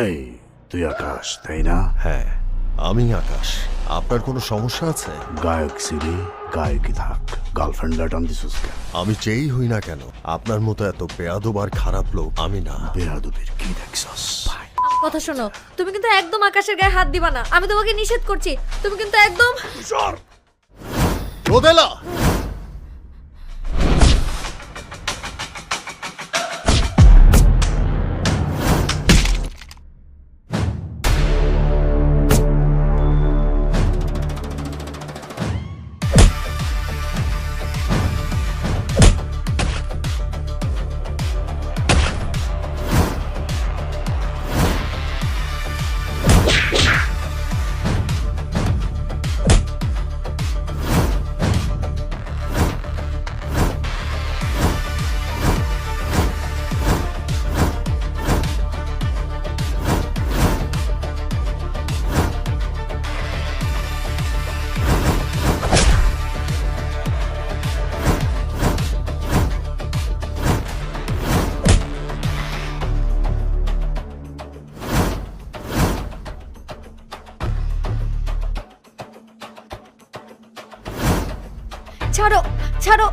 এই তুই আকাশ তাই না? হ্যাঁ, আমি আকাশ। আপনার কোনো সমস্যা আছে? গায়ক ছিলি, গায়কই থাক। গার্লফ্রেন্ড লাটান দিছিস কেন? আমি যেই হই না কেন, আপনার মতো এত বেয়াদব আর খারাপ লোক আমি না। বেয়াদবির কি দেখছস? কথা শোনো, তুমি কিন্তু একদম আকাশের গায়ে হাত দিবা না। আমি তোমাকে নিষেধ করছি। তুমি কিন্তু একদম রোদেলা! ছাড়ো ছাড়ো